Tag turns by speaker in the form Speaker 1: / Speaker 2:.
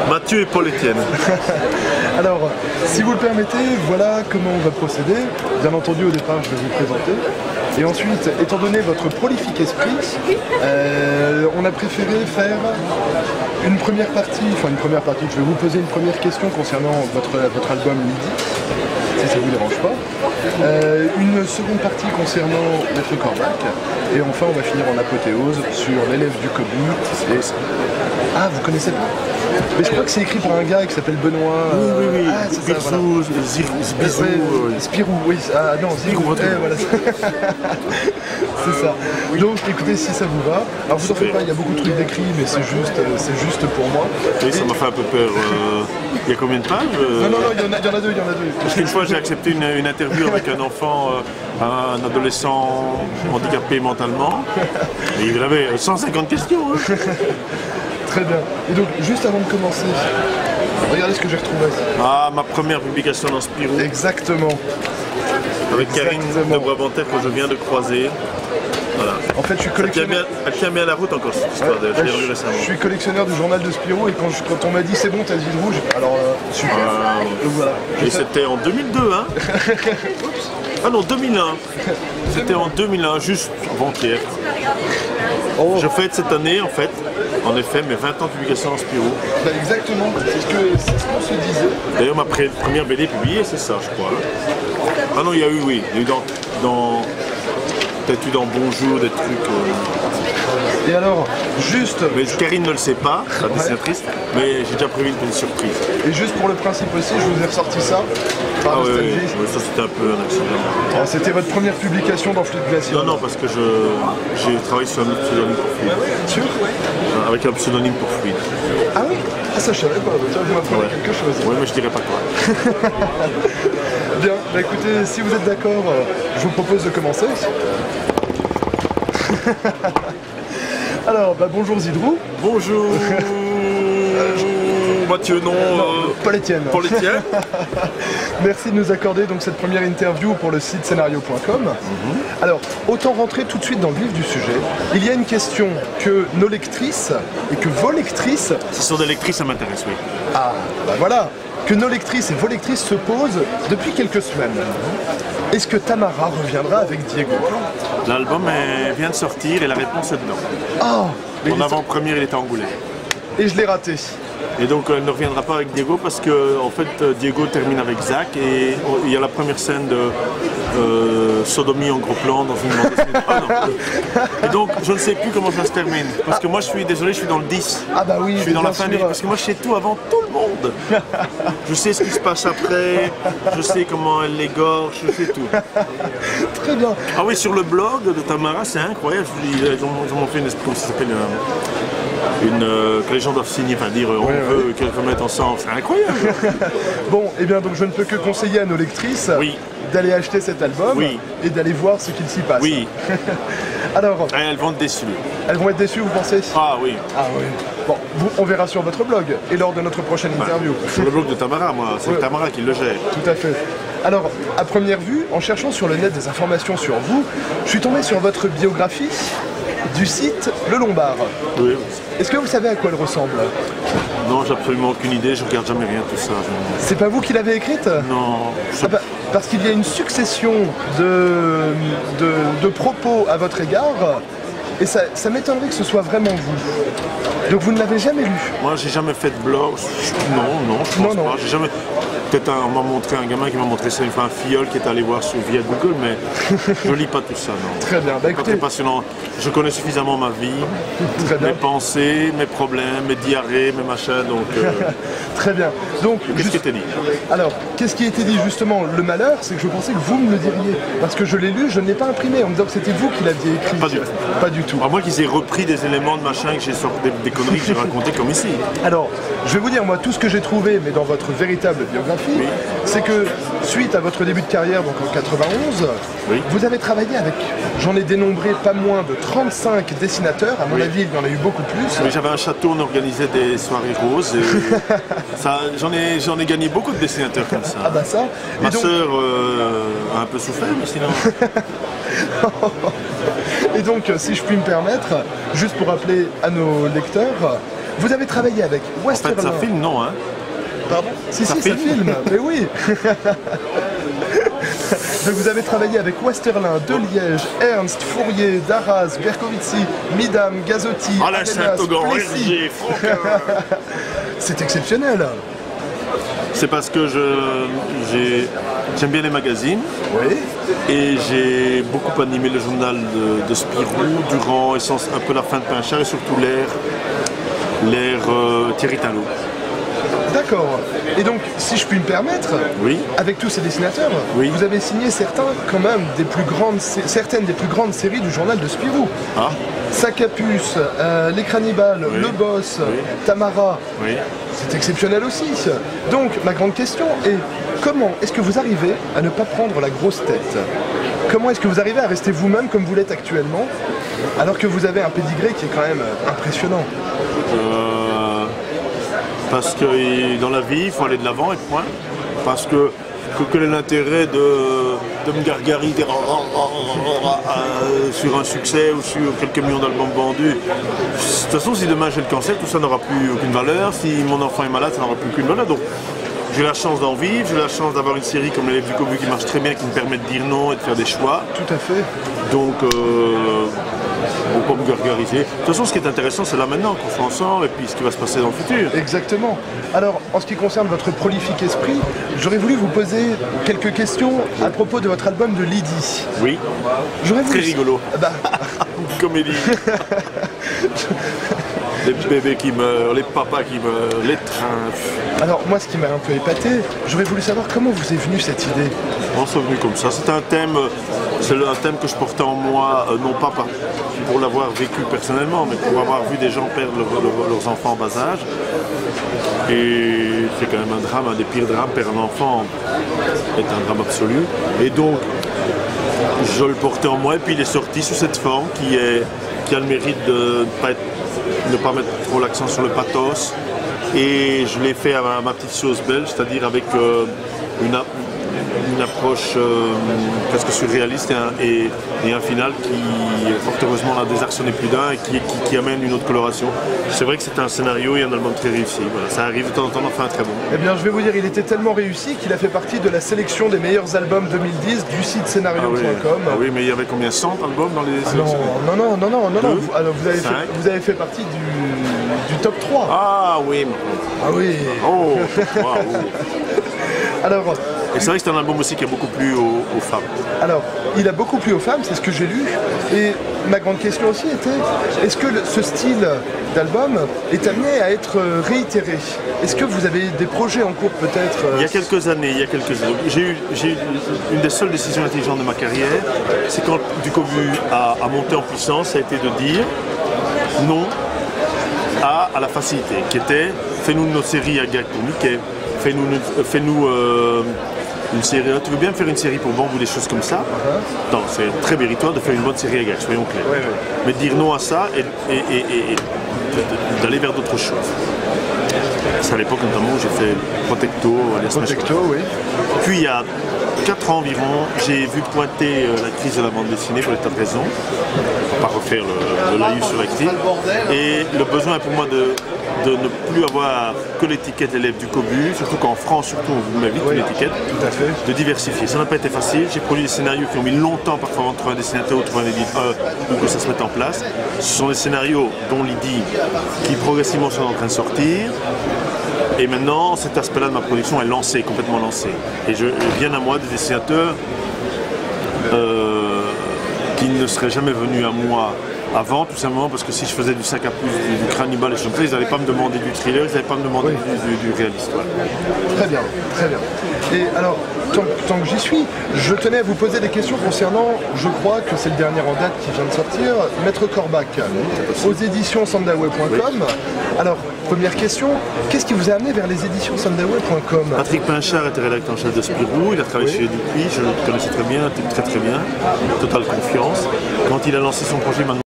Speaker 1: Mathieu et Paul-Étienne.
Speaker 2: Alors, si vous le permettez, voilà comment on va procéder. Bien entendu, au départ, je vais vous présenter. Et ensuite, étant donné votre prolifique esprit, on a préféré faire une première partie, je vais vous poser une première question concernant votre album Midi, si ça ne vous dérange pas. Une seconde partie concernant Maître Corbac. Et enfin, on va finir en apothéose sur l'élève du Kobi. Ah, vous connaissez pas? Mais je crois que c'est écrit par un gars qui s'appelle Benoît.
Speaker 1: Oui.
Speaker 2: Ah, c'est ça, voilà.
Speaker 1: Spirou,
Speaker 2: Spirou, oui. Ah non, Spirou, voilà. C'est ça. Donc écoutez, si ça vous va. Alors vous en faites pas, il y a beaucoup de trucs décrits, mais c'est juste pour moi.
Speaker 1: Oui, ça m'a fait un peu peur. Il y a combien de pages?
Speaker 2: Non, il y en a deux.
Speaker 1: Parce qu'une fois j'ai accepté une interview avec un enfant, un adolescent handicapé mentalement. Et il avait 150 questions. Hein.
Speaker 2: Très bien. Et donc, juste avant de commencer, regardez ce que j'ai retrouvé.
Speaker 1: Ah, ma première publication dans Spirou.
Speaker 2: Exactement.
Speaker 1: Avec Karine de Brabanter que je viens de croiser. Voilà.
Speaker 2: En fait, je suis collectionneur.
Speaker 1: Elle tient bien la route encore cette histoire. Je l'ai revue récemment.
Speaker 2: Je suis collectionneur du journal de Spirou et quand on m'a dit c'est bon, t'as le vide rouge, alors super. Donc voilà.
Speaker 1: Et c'était en 2002, hein. Ah non, 2001. C'était en 2001, juste avant-hier.
Speaker 2: Oh.
Speaker 1: Je fête cette année, en effet, mes 20 ans de publication en Spirou.
Speaker 2: Bah exactement, c'est ce qu'on se disait.
Speaker 1: D'ailleurs, ma première BD publiée, c'est ça, je crois. Ah non, il y a eu peut-être eu dans Bonjour, des trucs...
Speaker 2: Et alors, juste...
Speaker 1: Mais Karine ne le sait pas, la dessinatrice, mais j'ai déjà prévu une petite surprise.
Speaker 2: Et juste pour le principe aussi, je vous ai ressorti ça. Par nostalgie.
Speaker 1: Oui, ça c'était un peu un accident.
Speaker 2: Oh, c'était votre première publication dans Fluide Glacial.
Speaker 1: Non, parce que j'ai travaillé sur un autre pseudonyme pour Fluide.
Speaker 2: Sûr?
Speaker 1: Avec un pseudonyme pour Fluide.
Speaker 2: Ah oui? Ah ça je savais pas, tiens, vous m'apprenez quelque chose.
Speaker 1: Oui, mais je dirais pas quoi.
Speaker 2: Bien, bah écoutez, si vous êtes d'accord, je vous propose de commencer. Alors, bah bonjour Zidrou.
Speaker 1: Bonjour Mathieu, non
Speaker 2: Paul-Étienne.
Speaker 1: Paul-Étienne.
Speaker 2: Merci de nous accorder donc cette première interview pour le site scenario.com. Alors, autant rentrer tout de suite dans le vif du sujet. Il y a une question que nos lectrices et que vos lectrices...
Speaker 1: Si ce sont des lectrices, ça m'intéresse, oui.
Speaker 2: Ah, bah voilà, que nos lectrices et vos lectrices se posent depuis quelques semaines. Est-ce que Tamara reviendra avec Diego?
Speaker 1: L'album vient de sortir et la réponse est dedans.
Speaker 2: Oh,
Speaker 1: En avant-première, il était à Angoulême.
Speaker 2: Et je l'ai raté.
Speaker 1: Et donc elle ne reviendra pas avec Diego parce que en fait Diego termine avec Zach et il y a la première scène de sodomie en gros plan dans une bande dessinée. Ah non. Et donc je ne sais plus comment ça se termine parce que moi je suis désolé, je suis dans le 10.
Speaker 2: Ah bah oui,
Speaker 1: je suis dans la fin du... Parce que moi je sais tout avant tout le monde. Je sais ce qui se passe après, je sais comment elle l'égorge, je sais tout.
Speaker 2: Très bien.
Speaker 1: Ah oui, sur le blog de Tamara, c'est incroyable, ils ont fait une espèce, ça s'appelle que les gens doivent signer, enfin dire on veut qu'elles remettent ensemble, c'est incroyable.
Speaker 2: Bon, et bien donc je ne peux que conseiller à nos lectrices d'aller acheter cet album et d'aller voir ce qu'il s'y passe.
Speaker 1: Oui.
Speaker 2: Alors,
Speaker 1: elles vont être déçues.
Speaker 2: Elles vont être déçues, vous pensez?
Speaker 1: Ah oui.
Speaker 2: Ah oui. Bon, on verra sur votre blog et lors de notre prochaine interview.
Speaker 1: Sur le blog de Tamara, moi, c'est Tamara qui le gère.
Speaker 2: Tout à fait. Alors, à première vue, en cherchant sur le net des informations sur vous, je suis tombé sur votre biographie du site Le Lombard.
Speaker 1: Oui.
Speaker 2: Est-ce que vous savez à quoi elle ressemble?
Speaker 1: Non, j'ai absolument aucune idée, je regarde jamais rien tout ça.
Speaker 2: C'est pas vous qui l'avez écrite?
Speaker 1: Non.
Speaker 2: Parce qu'il y a une succession de propos à votre égard, et ça m'étonnerait que ce soit vraiment vous. Donc vous ne l'avez jamais lu?
Speaker 1: Moi, j'ai jamais fait de blog. Non, je pense pas. J'ai jamais... Peut-être un gamin qui m'a montré ça, un filleul qui est allé voir via Google, mais je lis pas tout ça, non.
Speaker 2: Très bien, bah écoutez...
Speaker 1: C'est passionnant. Je connais suffisamment ma vie, mes pensées, mes problèmes, mes diarrhées, mes machins, donc...
Speaker 2: Très bien. Donc,
Speaker 1: qu'est-ce qui était dit?
Speaker 2: Alors, qu'est-ce qui était dit justement? Le malheur, c'est que je pensais que vous me le diriez. Parce que je l'ai lu, je ne l'ai pas imprimé, en me disant que c'était vous qui l'aviez écrit.
Speaker 1: Pas du tout.
Speaker 2: Pas du tout.
Speaker 1: À moins qu'ils aient repris des éléments de machin, que j'ai sorti des conneries que j'ai racontées comme ici.
Speaker 2: Alors, je vais vous dire, moi, tout ce que j'ai trouvé, mais dans votre véritable biographie, c'est que suite à votre début de carrière, donc en 91, vous avez travaillé avec, j'en ai dénombré pas moins de 35 dessinateurs, à mon avis il y en a eu beaucoup plus.
Speaker 1: Mais j'avais un château, on organisait des soirées roses, et j'en ai gagné beaucoup de dessinateurs comme ça.
Speaker 2: Ah bah ça.
Speaker 1: Ma sœur a un peu souffert, mais sinon...
Speaker 2: Et donc, si je puis me permettre, juste pour rappeler à nos lecteurs, Vous avez travaillé avec
Speaker 1: En
Speaker 2: Westerlin.
Speaker 1: fait, ça filme, non, hein?
Speaker 2: Pardon? Si,
Speaker 1: Ça
Speaker 2: ça filme, mais oui. Donc vous avez travaillé avec Westerlin, De Liège, Ernst, Fourier, Darras, Berkovici, Midam, Gazotti,
Speaker 1: Alain Saint-Augan,
Speaker 2: Plessis.
Speaker 1: Franck.
Speaker 2: C'est exceptionnel.
Speaker 1: C'est parce que j'aime bien les magazines.
Speaker 2: Oui.
Speaker 1: Et j'ai beaucoup animé le journal de Spirou durant un peu la fin de Pinchard et surtout l'ère Thierry Talot.
Speaker 2: D'accord. Et donc, si je puis me permettre,
Speaker 1: Oui.
Speaker 2: avec tous ces dessinateurs,
Speaker 1: Oui.
Speaker 2: vous avez signé certaines des plus grandes séries du journal de Spirou.
Speaker 1: Ah,
Speaker 2: Sac à puce, Les Cannibales,
Speaker 1: Oui.
Speaker 2: Le Boss,
Speaker 1: Oui.
Speaker 2: Tamara.
Speaker 1: oui.
Speaker 2: C'est exceptionnel aussi. Donc, ma grande question est, comment est-ce que vous arrivez à ne pas prendre la grosse tête? Comment est-ce que vous arrivez à rester vous-même comme vous l'êtes actuellement, alors que vous avez un pédigré qui est quand même impressionnant?
Speaker 1: Parce que dans la vie, il faut aller de l'avant et point. Parce que quel est l'intérêt de me gargariser sur un succès ou sur quelques millions d'albums vendus? De toute façon, si demain j'ai le cancer, tout ça n'aura plus aucune valeur. Si mon enfant est malade, ça n'aura plus aucune valeur. Donc, j'ai la chance d'en vivre, j'ai la chance d'avoir une série comme l'élève du Cobu qui marche très bien, qui me permet de dire non et de faire des choix.
Speaker 2: Tout à fait.
Speaker 1: Donc, faut pas me gargariser. De toute façon, ce qui est intéressant, c'est là maintenant qu'on fait ensemble et puis ce qui va se passer dans le futur.
Speaker 2: Exactement. Alors, en ce qui concerne votre prolifique esprit, j'aurais voulu vous poser quelques questions à propos de votre album de Lydie.
Speaker 1: Oui,
Speaker 2: J'aurais voulu...
Speaker 1: très rigolo.
Speaker 2: Bah,
Speaker 1: Comédie. Les bébés qui meurent, les papas qui meurent, les trains.
Speaker 2: alors, moi, ce qui m'a un peu épaté, j'aurais voulu savoir comment vous est venue cette idée.
Speaker 1: On s'est venu comme ça. C'est un thème que je portais en moi, non pas pour l'avoir vécu personnellement, mais pour avoir vu des gens perdre leurs enfants en bas âge. Et c'est quand même un drame, un des pires drames. Perdre un enfant est un drame absolu. Et donc, je le portais en moi, et puis il est sorti sous cette forme qui a le mérite de ne pas mettre trop l'accent sur le pathos. Et je l'ai fait à ma petite sauce belge, c'est-à-dire avec une approche presque surréaliste et un final qui, fort heureusement, n'a désarçonné plus d'un et qui amène une autre coloration. C'est vrai que c'est un scénario et un album très réussi. Voilà. Ça arrive de temps en temps d'en faire un très bon.
Speaker 2: Eh bien, je vais vous dire, il était tellement réussi qu'il a fait partie de la sélection des meilleurs albums 2010 du site scenario.com.
Speaker 1: Ah oui, mais il y avait combien? 100 albums dans les sélections?
Speaker 2: Non.
Speaker 1: Deux,
Speaker 2: Alors,
Speaker 1: cinq.
Speaker 2: vous avez fait partie du top 3.
Speaker 1: Ah oui.
Speaker 2: Ah oui.
Speaker 1: Oh, waouh.
Speaker 2: Alors,
Speaker 1: Et c'est vrai que c'est un album aussi qui a beaucoup plu aux femmes.
Speaker 2: alors, il a beaucoup plu aux femmes, c'est ce que j'ai lu. Et ma grande question aussi était, est-ce que ce style d'album est amené à être réitéré? Est-ce que vous avez des projets en cours peut-être
Speaker 1: Il y a quelques années, j'ai eu une des seules décisions intelligentes de ma carrière, c'est quand Ducobu a monté en puissance, ça a été de dire non à la facilité, qui était fais-nous nos séries à gag pour Mickey, fais-nous une série. Tu veux bien me faire une série pour Bambou ou des choses comme ça? Non, c'est très méritoire de faire une bonne série à gag, soyons clairs.
Speaker 2: Ouais, ouais.
Speaker 1: Mais de dire non à ça et d'aller vers d'autres choses. C'est à l'époque notamment où j'ai fait Protecto,
Speaker 2: Protecto, oui.
Speaker 1: Puis il y a 4 ans environ, j'ai vu pointer la crise de la bande dessinée pour des tas de raisons. On va pas refaire le laïus sur la crise. Et le besoin pour moi de ne plus avoir que l'étiquette élève du Cobu, surtout qu'en France, surtout, on vous met vite une étiquette,
Speaker 2: tout à fait.
Speaker 1: de diversifier. Ça n'a pas été facile. J'ai produit des scénarios qui ont mis longtemps parfois avant de trouver un dessinateur ou de trouver un éditeur ou que ça se mette en place. Ce sont des scénarios dont Lydie qui progressivement sont en train de sortir. Et maintenant, cet aspect-là de ma production est lancé, complètement lancé. Et je viens à moi des dessinateurs qui ne seraient jamais venus à moi avant, tout simplement parce que si je faisais du sac à puce, du Cannibal et choses comme ça, ils n'allaient pas me demander du thriller, ils n'allaient pas me demander du réaliste. Voilà.
Speaker 2: Très bien, très bien. Et alors, tant que j'y suis, je tenais à vous poser des questions concernant, je crois que c'est le dernier en date qui vient de sortir, Maître Corbac, aux éditions sandaway.com. Alors, première question, qu'est-ce qui vous a amené vers les éditions sandaway.com?
Speaker 1: Patrick Pinchard était rédacteur en chef de Spirou, il a travaillé chez lui depuis, je le connaissais très bien, très bien, totale confiance. Quand il a lancé son projet, il m'a demandé